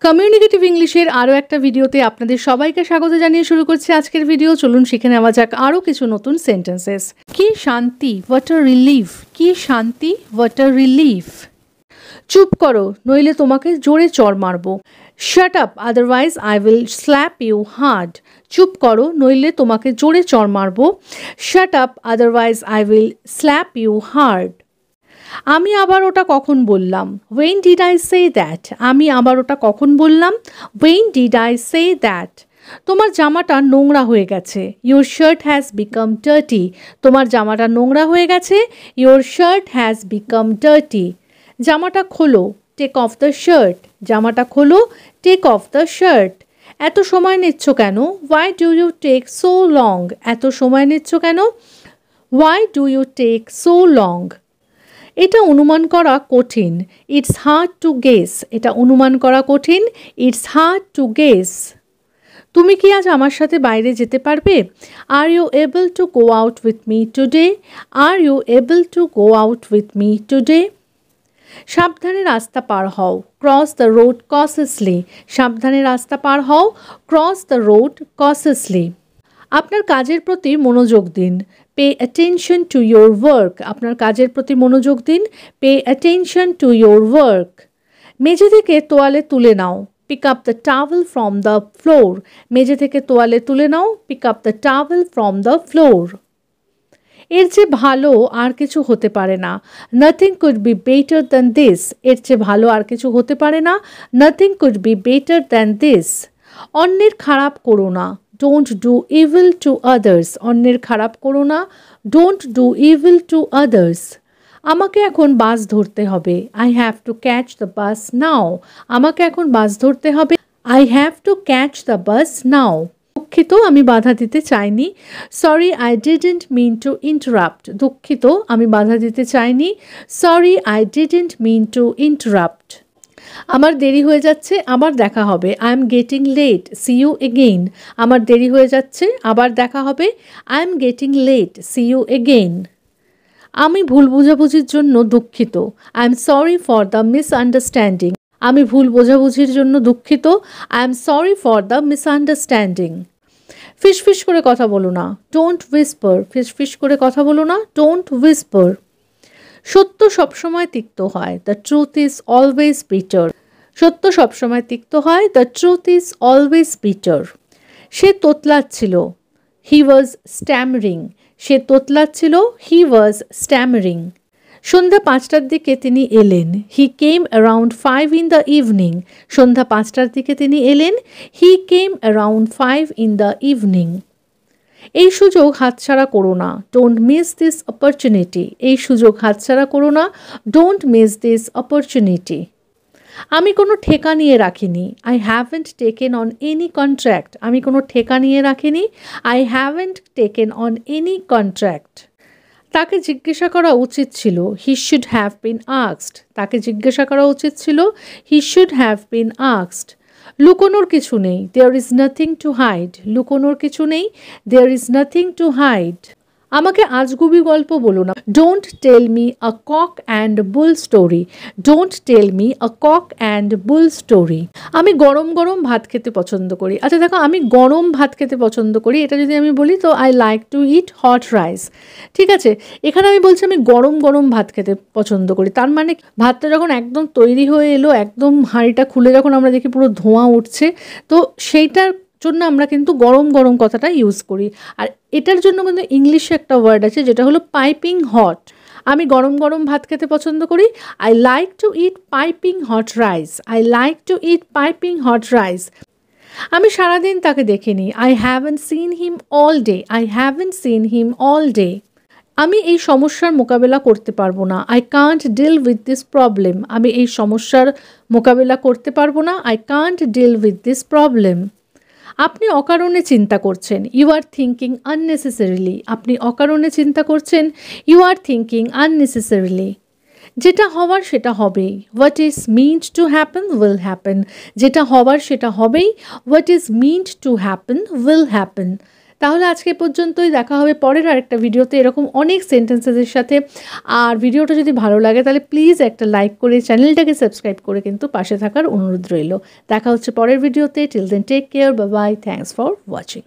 Communicative ইংলিশের আরও একটা ভিডিওতে আপনাদের সবাইকে স্বাগত জানিয়ে শুরু করছি আজকের ভিডিও। চলুন শিখে নেওয়া যাক আরও কিছু নতুন সেন্টেন্সেস। কি শান্তি, হোয়াট আ রিলিফ। কি শান্তি, হোয়াট আ রিলিফ। চুপ করো, নইলে তোমাকে জোরে চড় মারবো। Shut up, otherwise I will slap you hard. চুপ করো, নইলে তোমাকে জোরে চড় মারবো। Shut up, otherwise I will slap you hard. আমি আবার ওটা কখন বললাম। When did I say that. আমি আবার ওটা কখন বললাম। When did I say that. তোমার জামাটা নোংরা হয়ে গেছে। Your shirt has become dirty. তোমার জামাটা নোংরা হয়ে গেছে। Your shirt has become dirty. জামাটা খোলো, টেক অফ দ্য শার্ট। জামাটা খোলো, টেক অফ দ্য শার্ট। এত সময় নিচ্ছ কেন। Why do you take so long. এত সময় নিচ্ছ কেন। Why do you take so long. এটা অনুমান করা কঠিন। It's hard to guess. এটা অনুমান করা কঠিন। It's hard to guess. তুমি কি আজ আমার সাথে বাইরে যেতে পারবে। Are you able to go out with me today. Are you able to go out with me today. সাবধানে রাস্তা পার হও। Cross the road কসেসলি। সাবধানে রাস্তা পার হও। Cross the road cautiously. আপনার কাজের প্রতি মনোযোগ দিন। Pay attention to your work. আপনার কাজের প্রতি মনোযোগ দিন। Pay attention to your work. মেঝে থেকে তোয়ালে তুলে নাও। Pick up the towel from the floor. মেঝে থেকে তোয়ালে তুলে নাও। Pick up the towel from the floor. এর চেয়ে ভালো আর কিছু হতে পারে না। Nothing could be better than this. এর চেয়ে ভালো আর কিছু হতে পারে না। Nothing could be better than this. অন্যের খারাপ করো না। Don't do evil to others. অন্যের খারাপ করো না। Don't do evil to others. আমাকে এখন বাস ধরতে হবে। I have to catch the bus now. আমাকে এখন বাস ধরতে হবে। I have to catch the bus now. দুঃখিত, আমি বাধা দিতে চাইনি। Sorry, I didn't mean to interrupt. দুঃখিত, আমি বাধা দিতে চাইনি। Sorry, I didn't mean to interrupt. আমার দেরি হয়ে যাচ্ছে, আবার দেখা হবে। I am getting late, see you again. আমার দেরি হয়ে যাচ্ছে, আবার দেখা হবে। I am getting late, see you again. আমি ভুল বোঝাবুঝির জন্য দুঃখিত। I am sorry for the misunderstanding. আমি ভুল বোঝাবুঝির জন্য দুঃখিত। I am sorry for the misunderstanding. ফিসফিস করে কথা বলো না। Don't whisper. ফিসফিস করে কথা বলো না। Don't whisper. সত্য সবসময় তিক্ত হয়। The truth is always bitter. সত্য সবসময় তিক্ত হয়। The truth is always bitter. সে তোতলাচ্ছিল। He was stammering. সে তোতলাচ্ছিল। He was stammering. সন্ধ্যা 5টার দিকে তিনি এলেন। He came around 5 in the evening. সন্ধ্যা 5টার দিকে তিনি এলেন। He came around 5 in the evening. এই সুযোগ হাতছাড়া করো না। Don't miss this opportunity. এই সুযোগ হাতছাড়া করো না। Don't miss this opportunity. আমি কোনো ঠেকা নিয়ে রাখিনি। I haven't taken on any contract. আমি কোনো ঠেকা নিয়ে রাখিনি। I haven't taken on any contract. তাকে জিজ্ঞাসা করা উচিত ছিল। He should have been asked. তাকে জিজ্ঞাসা করা উচিত ছিল। He should have been asked. লুকোনোর কিছু নেই। There is nothing to hide. লুকোনোর কিছু নেই। There is nothing to hide. আমাকে আজগুবি গল্প বলো না। Don't tell me a cock and bull story. Don't tell me a cock and bull story. আমি গরম গরম ভাত খেতে পছন্দ করি। আচ্ছা দেখো, আমি গরম ভাত খেতে পছন্দ করি, এটা যদি আমি বলি তো I like to it hot rice. ঠিক আছে, এখানে আমি বলছি আমি গরম গরম ভাত খেতে পছন্দ করি। তার মানে ভাতটা যখন একদম তৈরি হয়ে এলো, একদম হাঁড়িটা খুলে যখন আমরা দেখি পুরো ধোঁয়া উঠছে, তো সেইটার জন্য আমরা কিন্তু গরম গরম কথাটা ইউজ করি। আর এটার জন্য কিন্তু ইংলিশে একটা ওয়ার্ড আছে, যেটা হলো পাইপিং হট। আমি গরম গরম ভাত খেতে পছন্দ করি। I like to eat piping hot rice. I like to eat piping hot rice. আমি সারাদিন তাকে দেখিনি। I haven't seen him all day. I haven't seen him all day. আমি এই সমস্যার মোকাবেলা করতে পারবো না। I can't deal with this problem. আমি এই সমস্যার মোকাবেলা করতে পারবো না। I can't deal with this problem. আপনি অকারণে চিন্তা করছেন। You are thinking unnecessarily. আপনি অকারণে চিন্তা করছেন। You are thinking unnecessarily. যেটা হওয়ার সেটা হবেই। What is meant to happen will happen. যেটা হওয়ার সেটা হবেই। What is meant to happen will happen. তাহলে আজকে পর্যন্তই, দেখা হবে পরের আরেকটা ভিডিওতে এরকম অনেক সেন্টেন্সেসের সাথে। আর ভিডিওটা যদি ভালো লাগে তাহলে প্লিজ একটা লাইক করে চ্যানেলটাকে সাবস্ক্রাইব করে কিন্তু পাশে থাকার অনুরোধ রইল। দেখা হচ্ছে পরের ভিডিওতে। Till then take care, bye bye, thanks for watching.